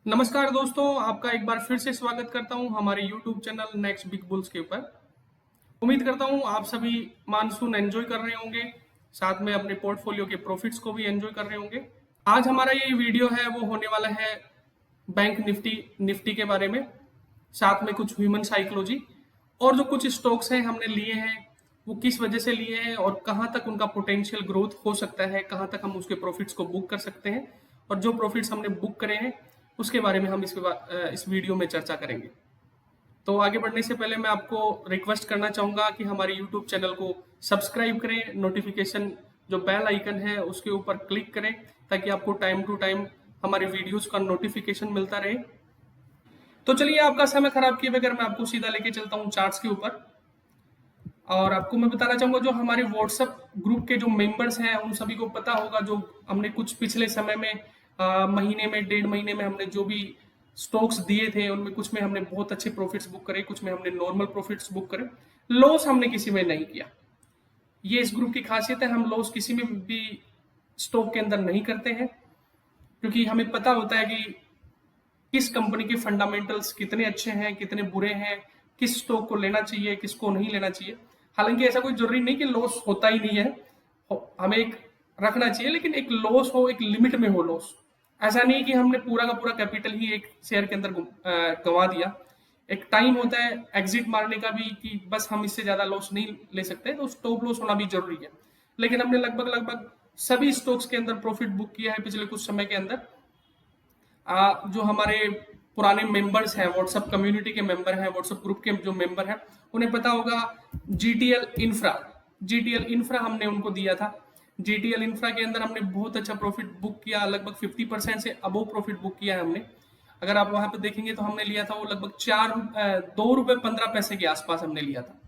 नमस्कार दोस्तों, आपका एक बार फिर से स्वागत करता हूं हमारे YouTube channel next big bulls के ऊपर। उम्मीद करता हूं आप सभी मानसून एंजॉय कर रहे होंगे, साथ में अपने पोर्टफोलियो के प्रॉफिट्स को भी एंजॉय कर रहे होंगे। आज हमारा ये वीडियो है वो होने वाला है बैंक निफ्टी निफ्टी के बारे में, साथ में कुछ ह्यूमन साइकोलॉजी और जो कुछ स्टॉक्स हैं हमने लिए हैं वो किस वजह से लिए हैं और कहाँ तक उनका पोटेंशियल ग्रोथ हो सकता है, कहाँ तक हम उसके प्रॉफिट्स को बुक कर सकते हैं और जो प्रॉफिट्स हमने बुक करे हैं उसके बारे में हम इस वीडियो में चर्चा करेंगे। तो आगे बढ़ने से पहले मैं आपको रिक्वेस्ट करना चाहूँगा कि हमारे यूट्यूब चैनल को सब्सक्राइब करें, नोटिफिकेशन जो बेल आइकन है उसके ऊपर क्लिक करें ताकि आपको टाइम टू टाइम हमारे वीडियोस का नोटिफिकेशन मिलता रहे। तो चलिए आपका समय खराब किए बगैर मैं आपको सीधा लेके चलता हूँ चार्ट्स के ऊपर और आपको मैं बताना चाहूँगा जो हमारे व्हाट्सएप ग्रुप के जो मेंबर्स हैं उन सभी को पता होगा जो हमने कुछ पिछले समय में महीने में 1.5 महीने में हमने जो भी स्टॉक्स दिए थे उनमें कुछ में हमने बहुत अच्छे प्रॉफिट्स बुक करे, कुछ में हमने नॉर्मल प्रॉफिट्स बुक करे, लॉस हमने किसी में नहीं किया। ये इस ग्रुप की खासियत है, हम लॉस किसी में भी स्टॉक के अंदर नहीं करते हैं क्योंकि हमें पता होता है कि किस कंपनी के फंडामेंटल्स कितने अच्छे हैं, कितने बुरे हैं, किस स्टॉक को लेना चाहिए, किसको नहीं लेना चाहिए। हालांकि ऐसा कोई जरूरी नहीं कि लॉस होता ही नहीं है, हमें एक रखना चाहिए, लेकिन एक लॉस हो, एक लिमिट में हो लॉस। ऐसा नहीं कि हमने पूरा का पूरा कैपिटल ही एक शेयर के अंदर गंवा दिया। एक टाइम होता है एग्जिट मारने का भी कि बस हम इससे ज्यादा लॉस नहीं ले सकते, तो स्टॉप लॉस होना भी जरूरी है। लेकिन हमने लगभग लगभग सभी स्टॉक्स के अंदर प्रॉफिट बुक किया है पिछले कुछ समय के अंदर। जो हमारे पुराने मेंबर्स हैं, व्हाट्सएप कम्युनिटी के मेंबर हैं, व्हाट्सएप ग्रुप के जो मेंबर हैं, उन्हें पता होगा जीटीएल इंफ्रा हमने उनको दिया था। जीटीएल इंफ्रा के अंदर हमने बहुत अच्छा प्रॉफिट बुक किया, लगभग 50% से अबव प्रॉफिट बुक किया है हमने। अगर आप वहां पे देखेंगे तो हमने लिया था वो लगभग 2 रुपए 15 पैसे के आसपास हमने लिया था।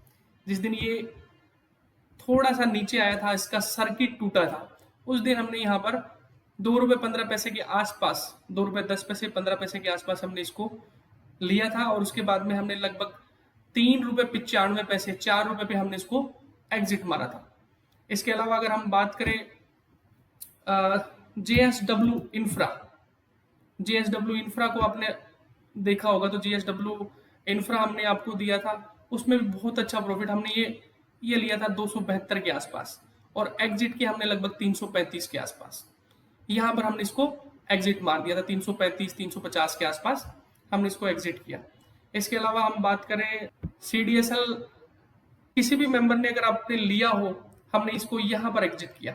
जिस दिन ये थोड़ा सा नीचे आया था, इसका सर्किट टूटा था, उस दिन हमने यहाँ पर 2 रुपए 15 पैसे के आसपास, 2 रुपए 10 पैसे 15 पैसे के आसपास हमने इसको लिया था और उसके बाद में हमने लगभग 3 रुपए 95 पैसे 4 रुपए पे हमने इसको एग्जिट मारा था। इसके अलावा अगर हम बात करें जेएसडब्ल्यू इंफ्रा, जेएसडब्ल्यू इंफ्रा को आपने देखा होगा, तो जेएसडब्ल्यू इंफ्रा हमने आपको दिया था, उसमें भी बहुत अच्छा प्रॉफिट हमने ये लिया था 272 के आसपास और एग्जिट किया हमने लगभग 335 के आसपास। यहाँ पर हमने इसको एग्जिट मार दिया था 335 350 के आसपास हमने इसको एग्जिट किया। इसके अलावा हम बात करें सीडीएसएल, किसी भी मेंबर ने अगर आपने लिया हो, हमने इसको यहाँ पर एग्जिट किया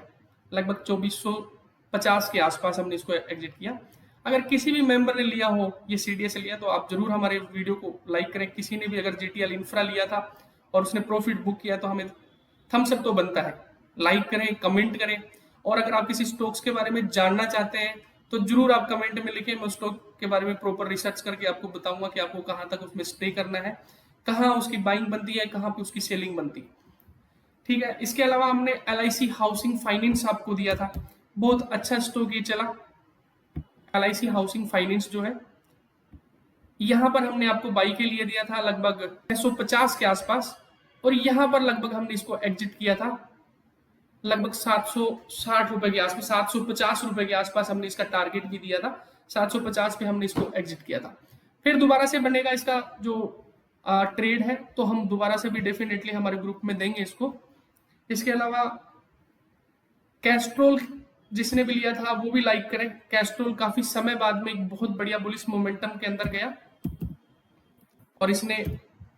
लगभग 2450 के आसपास हमने इसको एग्जिट किया। अगर किसी भी मेंबर ने लिया हो ये सीडीएस लिया तो आप जरूर हमारे वीडियो को लाइक करें। किसी ने भी अगर जीटीएल इंफ्रा लिया था और उसने प्रॉफिट बुक किया तो हमें थम्स अप तो बनता है, लाइक करें, कमेंट करें। और अगर आप किसी स्टॉक्स के बारे में जानना चाहते हैं तो जरूर आप कमेंट में लिखें, मैं स्टॉक के बारे में प्रॉपर रिसर्च करके आपको बताऊंगा कि आपको कहाँ तक उसमें स्टे करना है, कहाँ उसकी बाइंग बनती है, कहाँ पे उसकी सेलिंग बनती है। ठीक है, इसके अलावा हमने एलआईसी हाउसिंग फाइनेंस आपको दिया था, बहुत अच्छा स्टॉक ये चला। एलआईसी हाउसिंग फाइनेंस जो है यहाँ पर हमने आपको बाई के लिए दिया था लगभग 650 के आसपास और यहाँ पर लगभग हमने इसको एग्जिट किया था लगभग 760 रुपए के आसपास, 750 रुपए के आसपास हमने इसका टारगेट भी दिया था, 750 पे हमने इसको एग्जिट किया था। फिर दोबारा से बनेगा इसका जो ट्रेड है तो हम दोबारा से भी डेफिनेटली हमारे ग्रुप में देंगे इसको। इसके अलावा कैस्ट्रोल जिसने भी लिया था वो भी लाइक करें। कैस्ट्रोल काफी समय बाद में एक बहुत बढ़िया बुलिश मोमेंटम के अंदर गया और इसने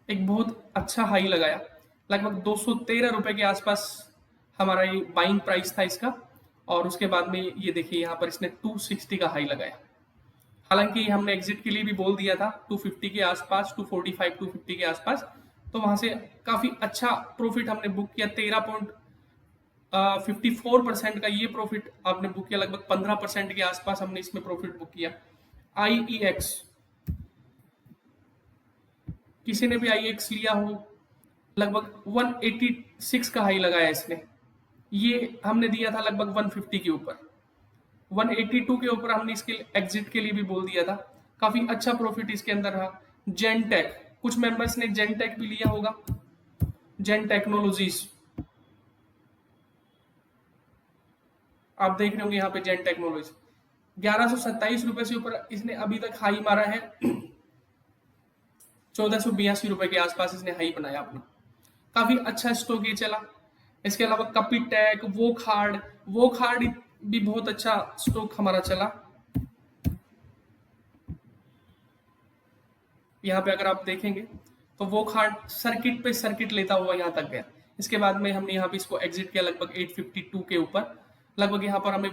एक बहुत अच्छा हाई लगाया, लगभग 213 रुपए के आसपास हमारा ये बाइंग प्राइस था इसका। और उसके बाद में ये देखिए यहाँ पर इसने 260 का हाई लगाया। हालांकि हमने एग्जिट के लिए भी बोल दिया था 250 के आसपास, 245 250 के आसपास, तो वहां से काफी अच्छा प्रॉफिट हमने बुक किया। 13.54% का ये प्रॉफिट आपने बुक किया, लगभग 15% के आसपास हमने इसमें प्रॉफिट बुक किया। आईईएक्स, किसी ने भी आईईएक्स लिया हो, लगभग 186 का हाई लगाया इसने, ये हमने दिया था लगभग 150 के ऊपर, 182 के ऊपर हमने इसके एग्जिट के लिए भी बोल दिया था। काफी अच्छा प्रॉफिट इसके अंदर रहा। जेनटेक, कुछ मेंबर्स ने जेनटेक भी लिया होगा, जेन टेक्नोलॉजीज आप देख रहे होंगे यहाँ पे जेन टेक्नोलॉजी, ₹1127 से ऊपर इसने अभी तक हाई मारा है। ₹1482 के आसपास इसने हाई बनाया अपना। काफी अच्छा स्टॉक ये चला। इसके अलावा कपिटेक, वो खार्ड भी बहुत अच्छा स्टॉक हमारा चला। यहाँ पे अगर आप देखेंगे तो वो खार्ड सर्किट पे सर्किट लेता हुआ यहाँ तक गया। इसके बाद में हमने यहाँ पे इसको एग्जिट किया लगभग 852 के ऊपर। लगभग यहाँ पर हमें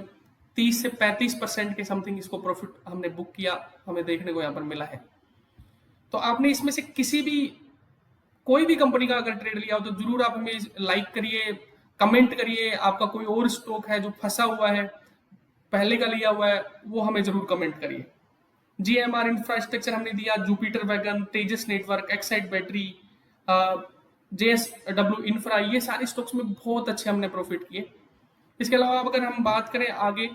30 से 35% के समथिंग इसको प्रॉफिट हमने बुक किया, हमें देखने को यहाँ पर मिला है। तो आपने इसमें से कोई भी कंपनी का अगर ट्रेड लिया हो तो जरूर आप हमें लाइक करिए, कमेंट करिए। आपका कोई और स्टॉक है जो फंसा हुआ है, पहले का लिया हुआ है, वो हमें जरूर कमेंट करिए। जीएमआर इंफ्रास्ट्रक्चर हमने दिया, Jupiter wagon, Tejas network, Exide battery, JSW infra, ये सारे स्टॉक्स में बहुत अच्छे हमने प्रॉफिट किए। इसके अलावा अगर हम बात करें आगे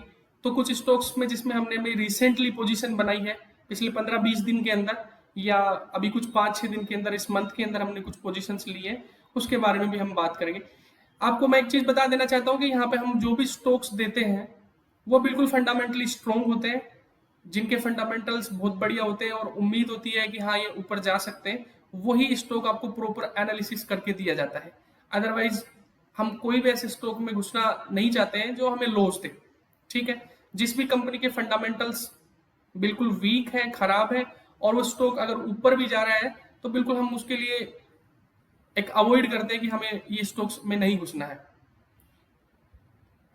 तो कुछ स्टॉक्स में जिसमें हमने रिसेंटली पोजीशन बनाई है पिछले 15-20 दिन के अंदर, या अभी कुछ 5-6 दिन के अंदर, इस मंथ के अंदर हमने कुछ पोजीशंस ली है, उसके बारे में भी हम बात करेंगे। आपको मैं एक चीज बता देना चाहता हूँ कि यहाँ पे हम जो भी स्टॉक्स देते हैं वो बिल्कुल फंडामेंटली स्ट्रॉन्ग होते हैं, जिनके फंडामेंटल्स बहुत बढ़िया होते हैं और उम्मीद होती है कि हाँ ये ऊपर जा सकते हैं, वही स्टॉक आपको प्रॉपर एनालिसिस करके दिया जाता है। अदरवाइज हम कोई भी ऐसे स्टॉक में घुसना नहीं चाहते हैं जो हमें लॉस दे। ठीक है, जिस भी कंपनी के फंडामेंटल्स बिल्कुल वीक है, खराब है, और वो स्टॉक अगर ऊपर भी जा रहा है तो बिल्कुल हम उसके लिए एक अवॉइड करते हैं कि हमें ये स्टॉक्स में नहीं घुसना है।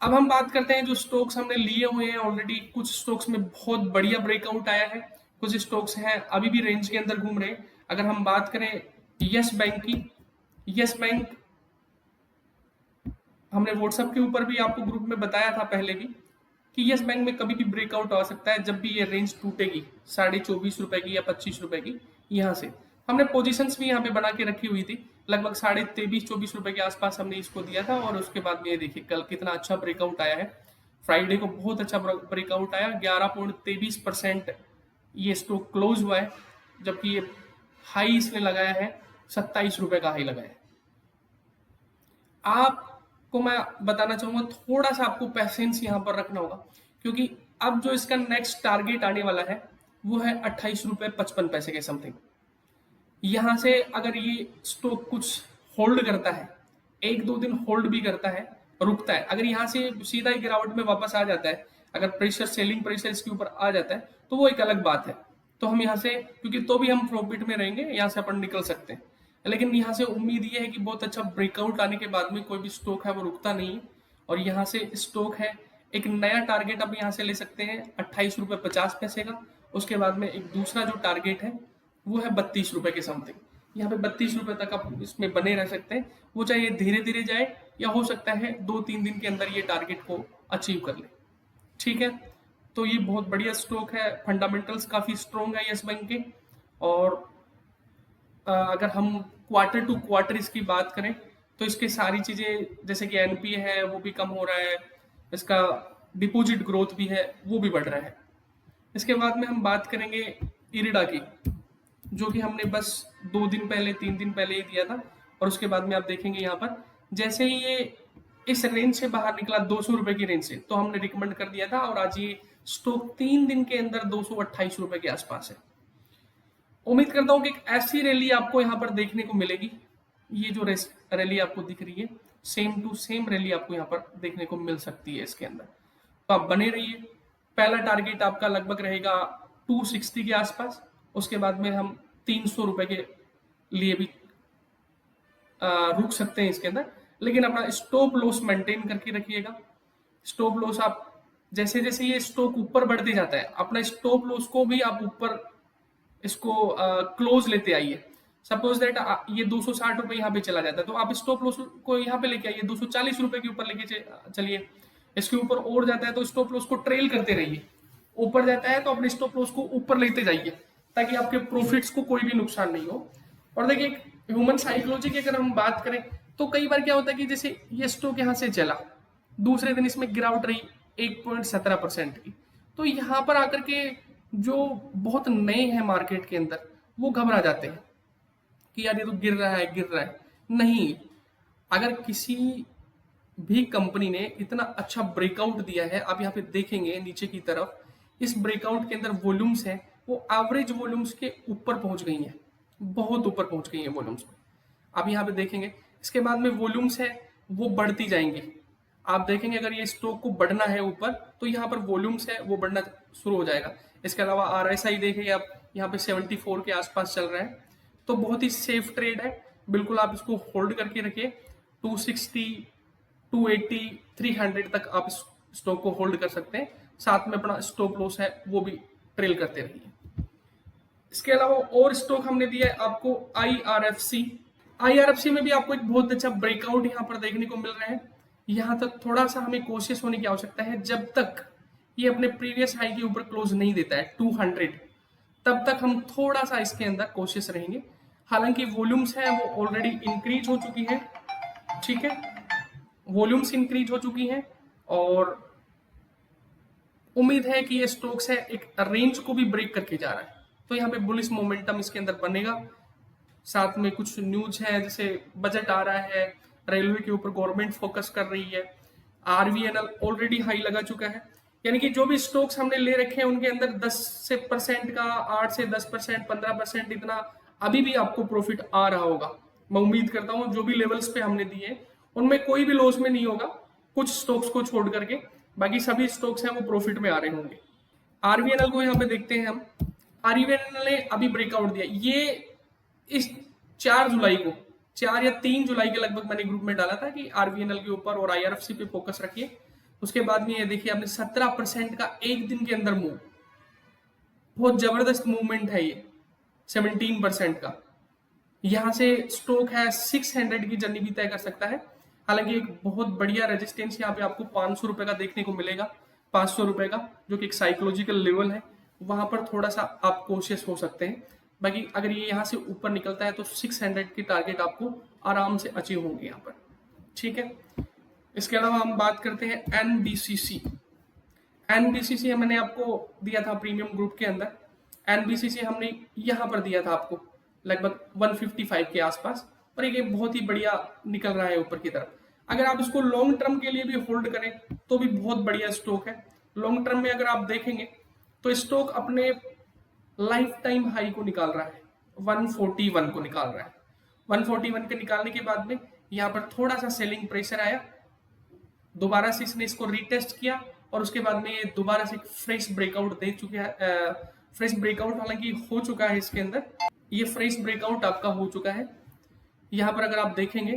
अब हम बात करते हैं जो स्टॉक्स हमने लिए हुए हैं ऑलरेडी। कुछ स्टॉक्स में बहुत बढ़िया ब्रेकआउट आया है, कुछ स्टॉक्स हैं अभी भी रेंज के अंदर घूम रहे हैं। अगर हम बात करें यस बैंक की, यस बैंक हमने व्हाट्सएप के ऊपर भी आपको ग्रुप में बताया था पहले भी कि यस बैंक में कभी भी ब्रेकआउट आ सकता है जब भी ये रेंज टूटेगी ₹24.5 की या ₹25 की। यहाँ से हमने पोजीशंस भी यहाँ पे बना के रखी हुई थी, लगभग ₹23-24 के आसपास हमने इसको दिया था। और उसके बाद में ये देखिए कल कितना अच्छा ब्रेकआउट आया है। फ्राइडे को बहुत अच्छा ब्रेकआउट आया, 11.23% ये स्टॉक क्लोज हुआ है, जबकि ये हाई इसने लगाया है ₹27 का हाई लगाया है। आपको मैं बताना चाहूंगा थोड़ा सा आपको पेशेंस यहाँ पर रखना होगा, क्योंकि अब जो इसका नेक्स्ट टारगेट आने वाला है वो है ₹28.55 के समथिंग। यहाँ से अगर ये स्टॉक कुछ होल्ड करता है, 1-2 दिन होल्ड भी करता है, रुकता है, अगर यहाँ से सीधा ही गिरावट में वापस आ जाता है, अगर प्रेशर, सेलिंग प्रेशर इसके ऊपर आ जाता है, तो वो एक अलग बात है। तो हम यहाँ से, क्योंकि तो भी हम प्रॉफिट में रहेंगे, यहाँ से अपन निकल सकते हैं। लेकिन यहाँ से उम्मीद ये है कि बहुत अच्छा ब्रेकआउट आने के बाद में कोई भी स्टॉक है वो रुकता नहीं, और यहाँ से स्टॉक है, एक नया टारगेट आप यहाँ से ले सकते हैं ₹28.50 का। उसके बाद में एक दूसरा जो टारगेट है वो है ₹32 के समथिंग। यहाँ पे ₹32 तक आप इसमें बने रह सकते हैं। वो चाहे धीरे धीरे जाए, या हो सकता है 2-3 दिन के अंदर ये टारगेट को अचीव कर ले। ठीक है, तो ये बहुत बढ़िया स्टॉक है, फंडामेंटल्स काफी स्ट्रॉन्ग है यस बैंक के। और अगर हम क्वार्टर टू क्वार्टर इसकी बात करें तो इसके सारी चीजें, जैसे कि एनपीए है वो भी कम हो रहा है, इसका डिपॉजिट ग्रोथ भी है वो भी बढ़ रहा है। इसके बाद में हम बात करेंगे इरिडा की, जो कि हमने बस 2 दिन पहले, 3 दिन पहले ही दिया था। और उसके बाद में आप देखेंगे यहाँ पर जैसे ही ये इस रेंज से बाहर निकला ₹200 की रेंज से, तो हमने रिकमेंड कर दिया था, और आज ये स्टॉक 3 दिन के अंदर ₹228 के आसपास है। उम्मीद करता हूँ कि एक ऐसी रैली आपको यहाँ पर देखने को मिलेगी। ये जो रैली आपको दिख रही है, सेम टू सेम रैली आपको यहाँ पर देखने को मिल सकती है इसके अंदर। तो आप बने रहिए। पहला टारगेट आपका लगभग रहेगा 260 के आसपास। उसके बाद में हम ₹300 के लिए भी रुक सकते हैं इसके अंदर, लेकिन अपना स्टॉप लॉस मेंटेन करके रखिएगा। स्टॉप लॉस आप जैसे जैसे ये स्टॉक ऊपर बढ़ते जाता है, अपना स्टॉप लॉस को भी आप ऊपर इसको क्लोज लेते आइए। सपोज दैट ये ₹260 यहाँ पे चला जाता है, तो आप स्टॉप लॉस को यहाँ पे लेके आइए, ₹240 के ऊपर लेके चलिए। इसके ऊपर और जाता है तो स्टॉप लॉस को ट्रेल करते रहिए। ऊपर जाता है तो अपने स्टॉप लॉस को ऊपर लेते जाइए, ताकि आपके प्रॉफिट्स को कोई भी नुकसान नहीं हो। और देखिए ह्यूमन साइकोलॉजी की अगर हम बात करें तो कई बार क्या होता है कि जैसे ये स्टॉक यहाँ से चला, दूसरे दिन इसमें गिरावट रही 1.17% की, तो यहाँ पर आकर के जो बहुत नए हैं मार्केट के अंदर वो घबरा जाते हैं कि यार ये तो गिर रहा है, गिर रहा है। नहीं, अगर किसी भी कंपनी ने इतना अच्छा ब्रेकआउट दिया है, आप यहाँ पे देखेंगे नीचे की तरफ इस ब्रेकआउट के अंदर वॉल्यूम्स है वो एवरेज वॉल्यूम्स के ऊपर पहुंच गई हैं, बहुत ऊपर पहुंच गई हैं वॉल्यूम्स में। आप यहाँ पे देखेंगे इसके बाद में वॉल्यूम्स है वो बढ़ती जाएंगी। आप देखेंगे अगर ये स्टॉक को बढ़ना है ऊपर तो यहाँ पर वॉल्यूम्स है वो बढ़ना शुरू हो जाएगा। इसके अलावा RSI देखेंगे आप यहाँ पे 74 के आसपास चल रहा है, तो बहुत ही सेफ ट्रेड है, बिल्कुल आप इसको होल्ड करके रखिए। 260, 280, 300 तक आप इस स्टॉक को होल्ड कर सकते हैं, साथ में अपना स्टॉप लॉस है वो भी ट्रेल करते रहिए। इसके अलावा और स्टॉक हमने दिया है आपको IRFC में भी आपको एक बहुत अच्छा ब्रेकआउट यहाँ पर देखने को मिल रहा है। यहाँ तक थोड़ा सा हमें कोशिश होने की आवश्यकता है, जब तक ये अपने प्रीवियस हाई के ऊपर क्लोज नहीं देता है 200, तब तक हम थोड़ा सा इसके अंदर कोशिश रहेंगे। हालांकि वॉल्यूम्स है वो ऑलरेडी इंक्रीज हो चुकी है, ठीक है, वॉल्यूम्स इंक्रीज हो चुकी हैं और उम्मीद है कि ये स्टॉक्स है एक रेंज को भी ब्रेक करके जा रहा है, तो यहाँ पे बुलिश मोमेंटम इसके अंदर बनेगा। साथ में कुछ न्यूज है जैसे बजट आ रहा है, रेलवे के ऊपर गवर्नमेंट फोकस कर रही है, RVNL ऑलरेडी हाई लगा चुका है, यानी कि जो भी स्टॉक्स हमने ले रखे हैं उनके अंदर 10% का 8 से 10%, 15% इतना अभी भी आपको प्रॉफिट आ रहा होगा। मैं उम्मीद करता हूँ जो भी लेवल्स पे हमने दिए उनमें कोई भी लॉस में नहीं होगा, कुछ स्टॉक्स को छोड़ करके बाकी सभी स्टॉक्स हैं वो प्रॉफिट में आ रहे होंगे। RVNL को यहाँ पे देखते हैं हम। RVNL ने अभी ब्रेकआउट दिया, ये इस 4 जुलाई को, 4 या 3 जुलाई के लगभग मैंने ग्रुप में डाला था कि RVNL के ऊपर और IRFC पे फोकस रखिए। उसके बाद में ये देखिए आपने 17% का एक दिन के अंदर मूव, बहुत जबरदस्त मूवमेंट है ये 17% का। यहां से स्टॉक है 600 की जर्नी भी तय कर सकता है। हालांकि एक बहुत बढ़िया रेजिस्टेंस यहाँ पे आपको 500 रुपए का देखने को मिलेगा, 500 रुपए का, जो कि एक साइकोलॉजिकल लेवल है, वहां पर थोड़ा सा आप कोशिश हो सकते हैं। बाकी अगर ये यहाँ से ऊपर निकलता है तो 600 की टारगेट आपको आराम से अचीव होंगे यहाँ पर, ठीक है। इसके अलावा हम बात करते हैं NBCC। NBCC मैंने आपको दिया था प्रीमियम ग्रुप के अंदर। NBCC हमने यहाँ पर दिया था आपको लगभग 155 के आसपास, और एक बहुत ही बढ़िया निकल रहा है ऊपर की तरफ। अगर आप इसको लॉन्ग टर्म के लिए भी होल्ड करें तो भी बहुत बढ़िया स्टॉक है। लॉन्ग टर्म में अगर आप देखेंगे तो स्टॉक अपने लाइफ टाइम हाई को निकाल रहा है, 141 को निकाल रहा है। 141 के निकालने के बाद में यहाँ पर थोड़ा सा सेलिंग प्रेशर आया, दोबारा से इसने इसको रीटेस्ट किया और उसके बाद में ये दोबारा से फ्रेश ब्रेकआउट दे चुके हैं। फ्रेश ब्रेकआउट हालांकि हो चुका है इसके अंदर, ये फ्रेश ब्रेकआउट आपका हो चुका है। यहाँ पर अगर आप देखेंगे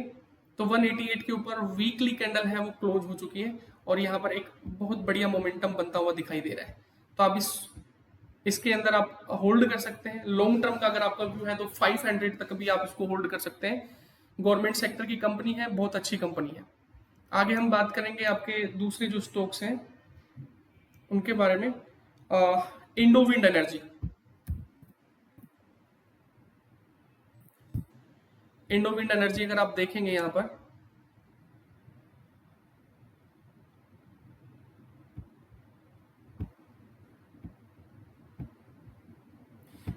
तो 188 के ऊपर वीकली कैंडल है वो क्लोज हो चुकी है और यहाँ पर एक बहुत बढ़िया मोमेंटम बनता हुआ दिखाई दे रहा है। तो आप इसके अंदर आप होल्ड कर सकते हैं। लॉन्ग टर्म का अगर आपका व्यू है तो 500 तक भी आप इसको होल्ड कर सकते हैं। गवर्नमेंट सेक्टर की कंपनी है, बहुत अच्छी कंपनी है। आगे हम बात करेंगे आपके दूसरे जो स्टॉक्स हैं उनके बारे में। इंडोविंड एनर्जी, इंडोविंड एनर्जी अगर आप देखेंगे यहाँ पर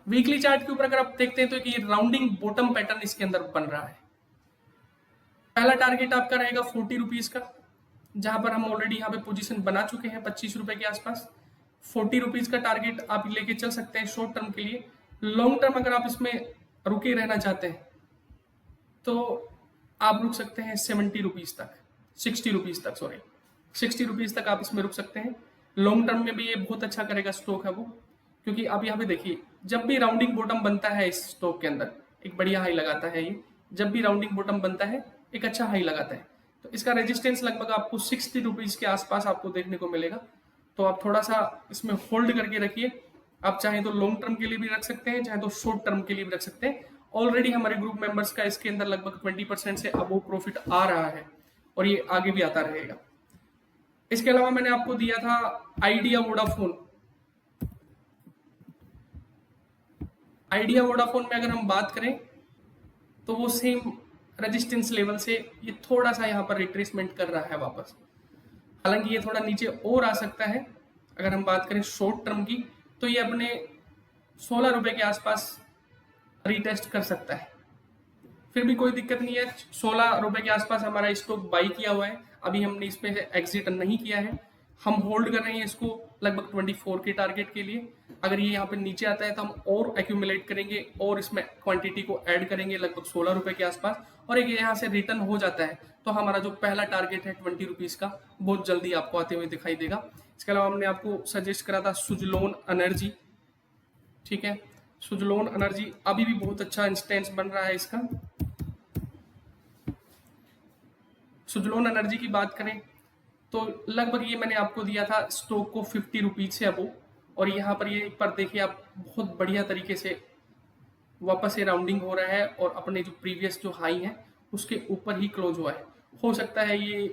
वीकली चार्ट के ऊपर अगर आप देखते हैं तो ये राउंडिंग बॉटम पैटर्न इसके अंदर बन रहा है। पहला टारगेट आपका रहेगा 40 रुपीज का, जहां पर हम ऑलरेडी यहाँ पे पोजीशन बना चुके हैं 25 रुपए के आसपास। 40 रुपीज का टारगेट आप लेके चल सकते हैं शॉर्ट टर्म के लिए। लॉन्ग टर्म अगर आप इसमें रुके रहना चाहते हैं तो आप रुक सकते हैं 70 रुपीज तक, 60 रुपीज तक, सॉरी 60 रुपीज तक आप इसमें रुक सकते हैं। लॉन्ग टर्म में भी ये बहुत अच्छा करेगा स्टॉक है वो, क्योंकि आप यहाँ पे देखिए जब भी राउंडिंग बॉटम बनता है इस स्टॉक के अंदर एक बढ़िया हाई लगाता है ये, जब भी राउंडिंग बॉटम बनता है एक अच्छा हाई लगाता है। तो इसका रेजिस्टेंस लगभग आपको 60 रुपीज के आसपास आपको देखने को मिलेगा। तो आप थोड़ा सा इसमें होल्ड करके रखिए। आप चाहे तो लॉन्ग टर्म के लिए भी रख सकते हैं, चाहे तो शॉर्ट टर्म के लिए भी रख सकते हैं। ऑलरेडी हमारे ग्रुप मेंबर्स का इसके अंदर लगभग 20% से अबोव प्रॉफिट आ रहा है और ये आगे भी आता रहेगा। इसके अलावा मैंने आपको दिया था आइडिया वोडाफोन। आइडिया वोडाफोन में अगर हम बात करें तो वो सेम रेजिस्टेंस लेवल से ये थोड़ा सा यहाँ पर रिट्रेसमेंट कर रहा है वापस। हालांकि ये थोड़ा नीचे और आ सकता है। अगर हम बात करें शॉर्ट टर्म की तो ये अपने 16 रुपए के आसपास रीटेस्ट कर सकता है, फिर भी कोई दिक्कत नहीं है। 16 रुपए के आसपास हमारा स्टॉक बाई किया हुआ है, अभी हमने इसमें एग्जिट नहीं किया है। हम होल्ड कर रहे हैं इसको लगभग 24 के टारगेट के लिए। अगर ये यहाँ पे नीचे आता है तो हम और एक्यूमुलेट करेंगे और इसमें क्वांटिटी को ऐड करेंगे लगभग 16 रुपए के आसपास, और एक यहाँ से रिटर्न हो जाता है तो हमारा जो पहला टारगेट है 20 रुपीज का बहुत जल्दी आपको आते हुए दिखाई देगा। इसके अलावा हमने आपको सजेस्ट करा था सुजलोन एनर्जी, ठीक है। सुजलोन एनर्जी अभी भी बहुत अच्छा इंस्टेंस बन रहा है इसका। सुजलोन एनर्जी की बात करें तो लगभग ये मैंने आपको दिया था स्टॉक को 50 रुपीज से अबो, और यहाँ पर ये पर देखिए आप बहुत बढ़िया तरीके से वापस से राउंडिंग हो रहा है और अपने जो प्रीवियस जो हाई है उसके ऊपर ही क्लोज हुआ है। हो सकता है ये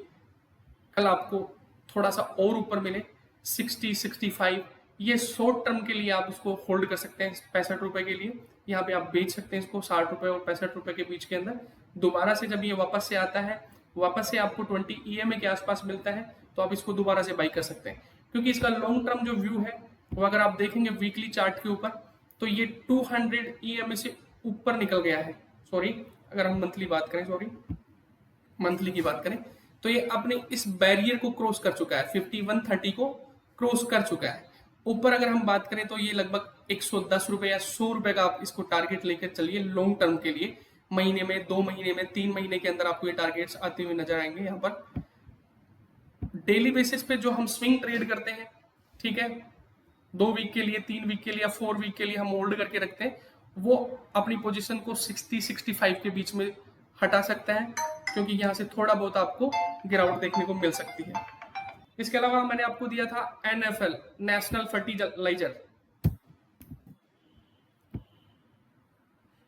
कल आपको थोड़ा सा और ऊपर मिले 60-65, ये शॉर्ट टर्म के लिए आप इसको होल्ड कर सकते हैं 65 रुपए के लिए। यहाँ पे आप बेच सकते हैं इसको 60 रुपए और 65 रुपए के बीच के अंदर। दोबारा से जब ये वापस से आता है, वापस से आपको 20 EMA के आसपास मिलता है तो आप इसको दोबारा से बाई कर सकते हैं, क्योंकि इसका लॉन्ग टर्म जो व्यू है वो अगर आप देखेंगे वीकली चार्ट के ऊपर तो ये 200 EMA से ऊपर निकल गया है। सॉरी, अगर हम मंथली बात करें, सॉरी मंथली की बात करें तो ये अपने इस बैरियर को क्रॉस कर चुका है, 5130 को क्रॉस कर चुका है। ऊपर अगर हम बात करें तो ये लगभग 110 रुपए या 100 रुपए का आप इसको टारगेट लेकर चलिए लॉन्ग टर्म के लिए। महीने में, 2 महीने में, 3 महीने के अंदर आपको ये टारगेट्स आते हुए नजर आएंगे। यहाँ पर डेली बेसिस पे जो हम स्विंग ट्रेड करते हैं, ठीक है, 2 वीक के लिए, 3 वीक के लिए या 4 वीक के लिए हम होल्ड करके रखते हैं, वो अपनी पोजीशन को 60-65 के बीच में हटा सकता है, क्योंकि यहाँ से थोड़ा बहुत आपको गिरावट देखने को मिल सकती है। इसके अलावा मैंने आपको दिया था NFL, national fertiliser.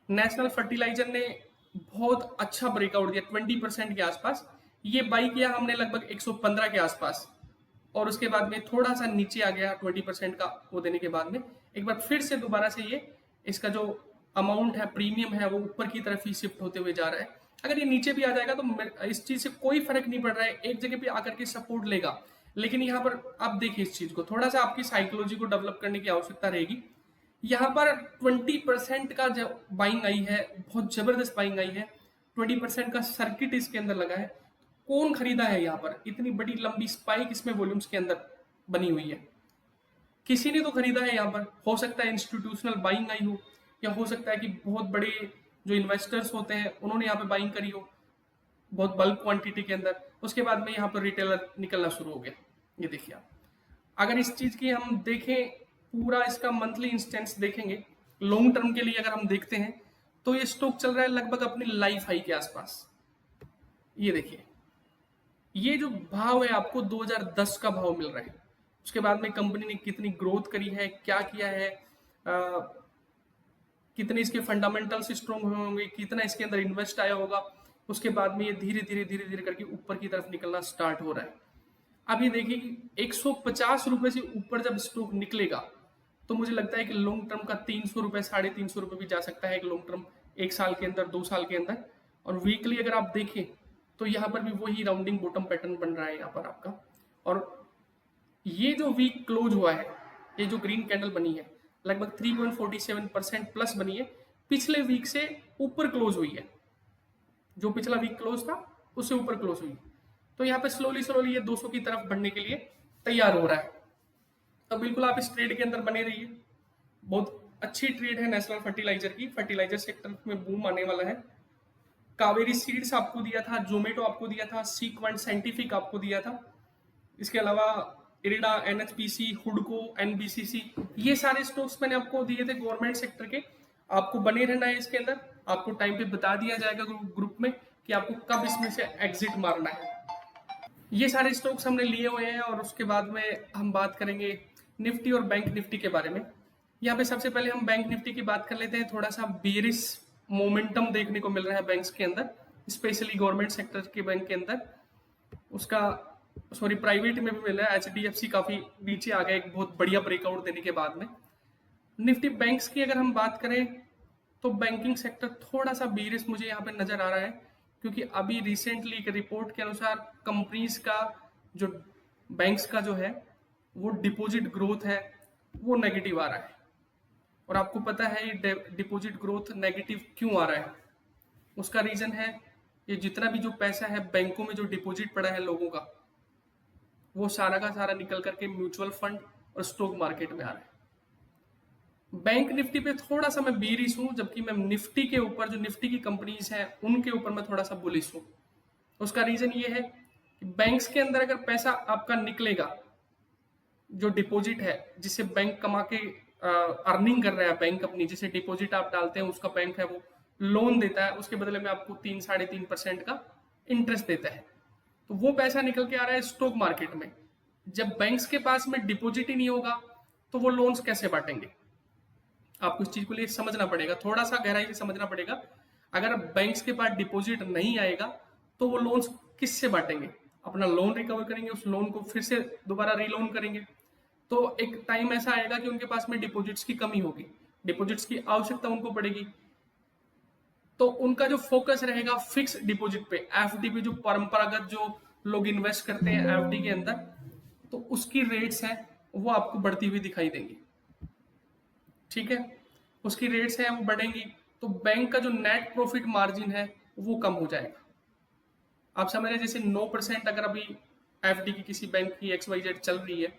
National fertiliser ने बहुत अच्छा ब्रेकआउट दिया 20% के आसपास। ये बाई किया हमने लगभग 115 के आसपास, और उसके बाद में थोड़ा सा नीचे आ गया 20% का वो देने के बाद में एक बार फिर से दोबारा से ये इसका जो अमाउंट है, प्रीमियम है, वो ऊपर की तरफ ही शिफ्ट होते हुए जा रहा है। अगर ये नीचे भी आ जाएगा तो इस चीज से कोई फर्क नहीं पड़ रहा है, एक जगह पे आकर के सपोर्ट लेगा। लेकिन यहाँ पर आप देखिए इस चीज को, थोड़ा सा आपकी साइकोलॉजी को डेवलप करने की आवश्यकता रहेगी। यहाँ पर 20% का जो बाइंग आई है, बहुत जबरदस्त बाइंग आई है, 20% का सर्किट इसके अंदर लगा है। कौन खरीदा है यहाँ पर? इतनी बड़ी लंबी स्पाइक इसमें वॉल्यूम्स के अंदर बनी हुई है, किसी ने तो खरीदा है यहाँ पर। हो सकता है इंस्टीट्यूशनल बाइंग आई हो, या हो सकता है कि बहुत बड़े जो इन्वेस्टर्स होते हैं उन्होंने यहाँ पे बाइंग करी हो बहुत बल्क क्वांटिटी के अंदर, उसके बाद में यहाँ पर रिटेलर निकलना शुरू हो गया। ये देखिए आप, अगर इस चीज की हम देखें, पूरा इसका मंथली इंस्टेंस देखेंगे लॉन्ग टर्म के लिए अगर हम देखते हैं तो ये स्टॉक चल रहा है लगभग अपनी लाइफ हाई के आसपास। ये देखिए, ये जो भाव है आपको 2010 का भाव मिल रहा है। उसके बाद में कंपनी ने कितनी ग्रोथ करी है, क्या किया है, कितने इसके फंडामेंटल्स स्ट्रॉन्ग हुए होंगे, कितना इसके अंदर इन्वेस्ट आया होगा, उसके बाद में ये धीरे धीरे धीरे धीरे करके ऊपर की तरफ निकलना स्टार्ट हो रहा है। अब ये देखिए कि 150 रुपए से ऊपर जब स्टॉक निकलेगा तो मुझे लगता है कि लॉन्ग टर्म का 300 रुपए, 350 रुपए भी जा सकता है एक लॉन्ग टर्म, 1 साल के अंदर, 2 साल के अंदर। और वीकली अगर आप देखें तो यहाँ पर भी वही राउंडिंग बॉटम पैटर्न बन रहा है यहाँ पर आपका। और ये जो वीक क्लोज हुआ है, ये जो ग्रीन कैंडल बनी है लगभग 3.47% प्लस बनी है, पिछले वीक से ऊपर क्लोज हुई है। जो पिछला वीक क्लोज था उससे ऊपर क्लोज हुई, तो यहाँ पे स्लोली स्लोली ये 200 की तरफ बढ़ने के लिए तैयार हो रहा है। तो बिल्कुल आप इस ट्रेड के अंदर बने रहिए, बहुत अच्छी ट्रेड है नेशनल फर्टिलाइजर की। फर्टिलाइजर सेक्टर में बूम आने वाला है। कावेरी सीड्स आपको दिया था, जोमेटो आपको दिया था, सीक्वेंट साइंटिफिक आपको दिया था, इसके अलावा इरिडा, एनएचपीसी, हुडको, एनबीसीसी, ये सारे स्टॉक्स मैंने आपको दिए थे गवर्नमेंट सेक्टर के। आपको बने रहना है इसके अंदर, आपको टाइम पे बता दिया जाएगा ग्रुप में कि आपको कब इसमें से एग्जिट मारना है। ये सारे स्टॉक्स हमने लिए हुए हैं, और उसके बाद में हम बात करेंगे निफ्टी और बैंक निफ्टी के बारे में। यहाँ पे सबसे पहले हम बैंक निफ्टी की बात कर लेते हैं। थोड़ा सा बेरिश मोमेंटम देखने को मिल रहा है बैंक्स के अंदर, स्पेशली गवर्नमेंट सेक्टर के बैंक के अंदर। उसका सॉरी प्राइवेट में भी मिल रहा है। HDFC काफी नीचे आ गया एक बहुत बढ़िया ब्रेकआउट देने के बाद में। निफ्टी बैंक्स की अगर हम बात करें तो बैंकिंग सेक्टर थोड़ा सा बेरिश मुझे यहाँ पे नजर आ रहा है, क्योंकि अभी रिसेंटली एक रिपोर्ट के अनुसार कंपनीज का जो बैंक्स का जो है वो डिपॉजिट ग्रोथ है वो नेगेटिव आ रहा है। और आपको पता है ये डिपॉजिट ग्रोथ नेगेटिव क्यों आ रहा है? उसका रीजन है ये जितना भी जो पैसा है बैंकों में जो डिपॉजिट पड़ा है लोगों का, वो सारा का सारा निकल करके म्यूचुअल फंड और स्टॉक मार्केट में आ रहा है। बैंक निफ्टी पे थोड़ा सा मैं बीरिश हूँ, जबकि मैं निफ्टी के ऊपर, जो निफ्टी की कंपनीज हैं उनके ऊपर मैं थोड़ा सा बुलिश हूँ। उसका रीजन ये है कि बैंक्स के अंदर अगर पैसा आपका निकलेगा, जो डिपॉजिट है जिसे बैंक कमा के अर्निंग कर रहा है, बैंक अपनी जिसे डिपॉजिट आप डालते हैं उसका बैंक है वो लोन देता है, उसके बदले में आपको 3-3.5% का इंटरेस्ट देता है। तो वो पैसा निकल के आ रहा है स्टॉक मार्केट में। जब बैंक्स के पास में डिपॉजिट ही नहीं होगा तो वो लोन्स कैसे बांटेंगे? आपको इस चीज को लिए समझना पड़ेगा, थोड़ा सा गहराई से समझना पड़ेगा। अगर बैंक्स के पास डिपॉजिट नहीं आएगा तो वो लोन्स किससे बांटेंगे? अपना लोन रिकवर करेंगे, उस लोन को फिर से दोबारा रीलोन करेंगे। तो एक टाइम ऐसा आएगा कि उनके पास में डिपॉजिट्स की कमी होगी, डिपॉजिट्स की आवश्यकता उनको पड़ेगी। तो उनका जो फोकस रहेगा फिक्स डिपॉजिट पे, एफडी पे, जो परंपरागत जो लोग इन्वेस्ट करते हैं एफडी के अंदर, तो उसकी रेट्स हैं वो आपको बढ़ती हुई दिखाई देंगी। ठीक है, उसकी रेट्स हैं वो बढ़ेंगी, तो बैंक का जो नेट प्रॉफिट मार्जिन है वो कम हो जाएगा। आप समझ रहे हैं, जैसे 9% अगर अभी एफडी की किसी बैंक की XYZ चल रही है,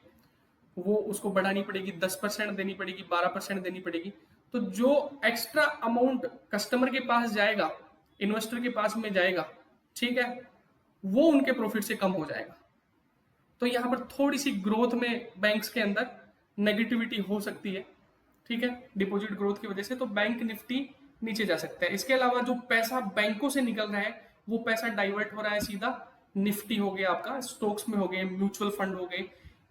वो उसको बढ़ानी पड़ेगी, 10% देनी पड़ेगी, 12% देनी पड़ेगी। तो जो एक्स्ट्रा अमाउंट कस्टमर के पास जाएगा, इन्वेस्टर के पास में जाएगा, ठीक है, वो उनके प्रॉफिट से कम हो जाएगा। तो यहाँ पर थोड़ी सी ग्रोथ में बैंक्स के अंदर नेगेटिविटी हो सकती है। ठीक है, डिपॉजिट ग्रोथ की वजह से तो बैंक निफ्टी नीचे जा सकता है। इसके अलावा जो पैसा बैंकों से निकल रहा है वो पैसा डाइवर्ट हो रहा है सीधा निफ्टी हो गया, आपका स्टॉक्स में हो गए, म्यूचुअल फंड हो गए,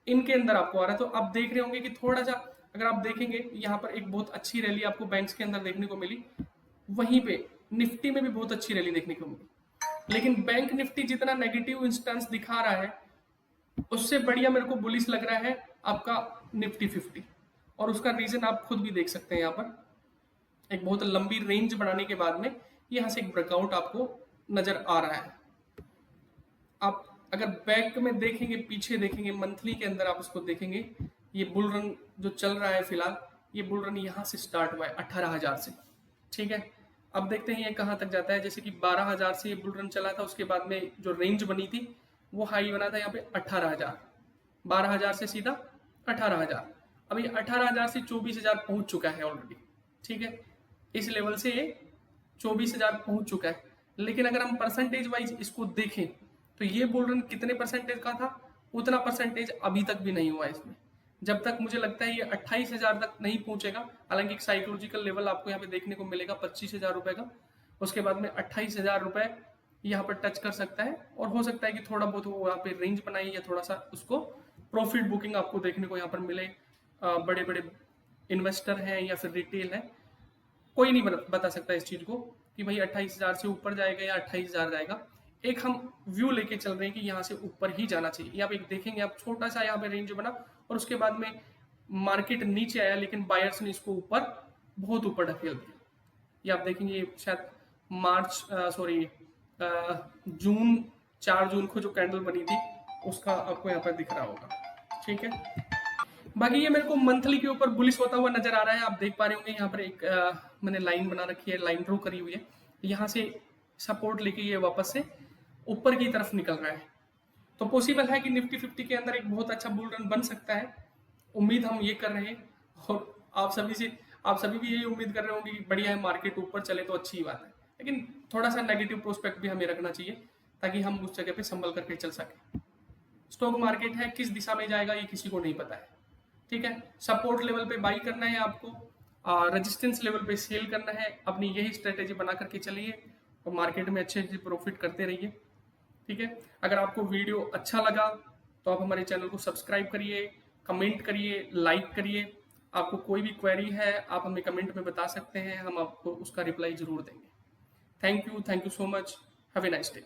इनके अंदर आपको आ रहा है। तो आप देख रहे होंगे कि थोड़ा सा अगर आप देखेंगे यहाँ पर एक बहुत अच्छी रैली आपको बैंक्स के अंदर देखने को मिली, वहीं पे निफ्टी में भी बहुत अच्छी रैली देखने को मिली। लेकिन बैंक निफ्टी जितना नेगेटिव इंस्टेंस दिखा रहा है उससे बढ़िया मेरे को बुलिश लग रहा है आपका निफ्टी 50। और उसका रीजन आप खुद भी देख सकते हैं, यहाँ पर एक बहुत लंबी रेंज बनाने के बाद में यहाँ से एक ब्रेकआउट आपको नजर आ रहा है। आप अगर बैक में देखेंगे, पीछे देखेंगे, मंथली के अंदर आप उसको देखेंगे, ये बुल रन जो चल रहा है फिलहाल, ये बुल रन यहाँ से स्टार्ट हुआ है 18,000 से। ठीक है, अब देखते हैं ये कहाँ तक जाता है। जैसे कि 12,000 से ये बुल रन चला था, उसके बाद में जो रेंज बनी थी वो हाई बना था यहाँ पे 18,000, 12,000 से सीधा 18,000। अब ये 18,000 से 24,000 पहुंच चुका है ऑलरेडी। ठीक है, इस लेवल से ये 24,000 पहुंच चुका है। लेकिन अगर हम परसेंटेज वाइज इसको देखें तो ये बुल रन कितने परसेंटेज का था, उतना परसेंटेज अभी तक भी नहीं हुआ है इसमें। जब तक मुझे लगता है ये 28,000 तक नहीं पहुंचेगा, हालांकि एक साइकोलॉजिकल लेवल आपको यहाँ पे देखने को मिलेगा 25,000 रुपए का, उसके बाद में 28,000 रुपए यहाँ पर टच कर सकता है। और हो सकता है कि थोड़ा बहुत वो यहाँ पे रेंज बनाई या थोड़ा सा उसको प्रॉफिट बुकिंग आपको देखने को यहाँ पर मिले। बड़े बड़े इन्वेस्टर हैं या फिर रिटेल है, कोई नहीं बता सकता इस चीज को कि भाई 28,000 से ऊपर जाएगा या 28,000 जाएगा। एक हम व्यू लेके चल रहे हैं कि यहाँ से ऊपर ही जाना चाहिए। यहाँ पे देखेंगे आप, छोटा सा यहाँ पे रेंज बना और उसके बाद में मार्केट नीचे आया, लेकिन बायर्स ने इसको ऊपर, बहुत ऊपर ढकेल दिया। ये आप देखेंगे शायद जून 4 जून को जो कैंडल बनी थी उसका आपको यहाँ पर दिख रहा होगा। ठीक है, बाकी ये मेरे को मंथली के ऊपर बुलिश होता हुआ नजर आ रहा है। आप देख पा रहे होंगे यहाँ पर एक मैंने लाइन बना रखी है, लाइन ड्रॉ करी हुई है, यहाँ से सपोर्ट लेके ये वापस से ऊपर की तरफ निकल रहा है। तो पॉसिबल है कि निफ्टी 50 के अंदर एक बहुत अच्छा बुल रन बन सकता है, उम्मीद हम ये कर रहे हैं। और आप सभी भी यही उम्मीद कर रहे होंगे कि बढ़िया है, मार्केट ऊपर चले तो अच्छी बात है। लेकिन थोड़ा सा नेगेटिव प्रोस्पेक्ट भी हमें रखना चाहिए ताकि हम उस जगह पे संभल करके चल सके। स्टॉक मार्केट है, किस दिशा में जाएगा ये किसी को नहीं पता है। ठीक है, सपोर्ट लेवल पे बाई करना है आपको, रेजिस्टेंस लेवल पे सेल करना है। अपनी यही स्ट्रेटेजी बना करके चलिए और मार्केट में अच्छे प्रॉफिट करते रहिए। ठीक है, अगर आपको वीडियो अच्छा लगा तो आप हमारे चैनल को सब्सक्राइब करिए, कमेंट करिए, लाइक करिए। आपको कोई भी क्वेरी है आप हमें कमेंट में बता सकते हैं, हम आपको उसका रिप्लाई जरूर देंगे। Thank you so much, have a nice day.